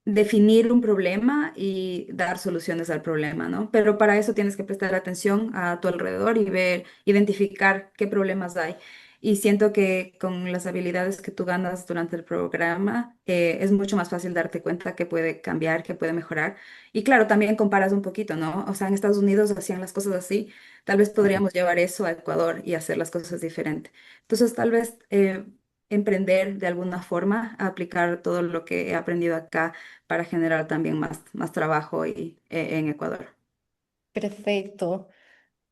definir un problema y dar soluciones al problema, ¿no? Pero para eso tienes que prestar atención a tu alrededor y ver, identificar qué problemas hay. Y siento que con las habilidades que tú ganas durante el programa, es mucho más fácil darte cuenta que puede cambiar, que puede mejorar. Y claro, también comparas un poquito, ¿no? O sea, en Estados Unidos hacían las cosas así, tal vez ujú, podríamos llevar eso a Ecuador y hacer las cosas diferente. Entonces, tal vez emprender de alguna forma, aplicar todo lo que he aprendido acá para generar también más trabajo en Ecuador. Perfecto.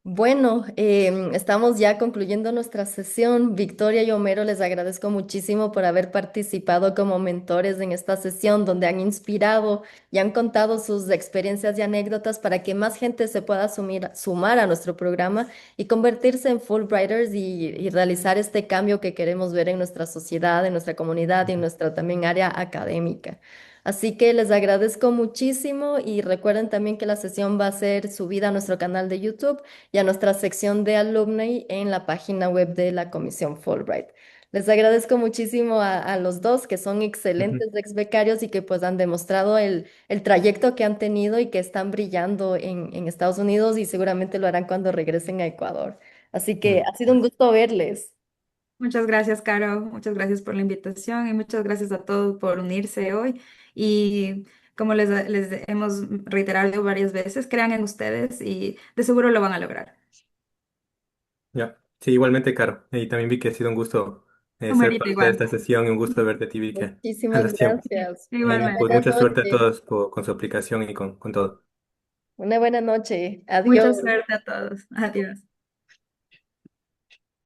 Bueno, estamos ya concluyendo nuestra sesión. Victoria y Homero, les agradezco muchísimo por haber participado como mentores en esta sesión donde han inspirado y han contado sus experiencias y anécdotas para que más gente se pueda sumar a nuestro programa y convertirse en Fulbrighters y realizar este cambio que queremos ver en nuestra sociedad, en nuestra comunidad y en ujú, nuestra también área académica. Así que les agradezco muchísimo y recuerden también que la sesión va a ser subida a nuestro canal de YouTube y a nuestra sección de alumni en la página web de la Comisión Fulbright. Les agradezco muchísimo a los dos que son ujú, excelentes ex becarios y que pues han demostrado el trayecto que han tenido y que están brillando en Estados Unidos y seguramente lo harán cuando regresen a Ecuador. Así que ujú. ha sido un gusto verles. Muchas gracias, Caro. Muchas gracias por la invitación y muchas gracias a todos por unirse hoy. Y como les hemos reiterado varias veces, crean en ustedes y de seguro lo van a lograr. Ya. Sí, igualmente, Caro. Y también vi que ha sido un gusto ser Marita, parte de igual. esta sesión y un gusto verte a ti, vi que a Muchísimas los tiempos. gracias. Una Y pues Igualmente. buena mucha suerte a noche. todos con su aplicación y con todo. Una buena noche. Mucha Adiós. suerte a todos. Adiós.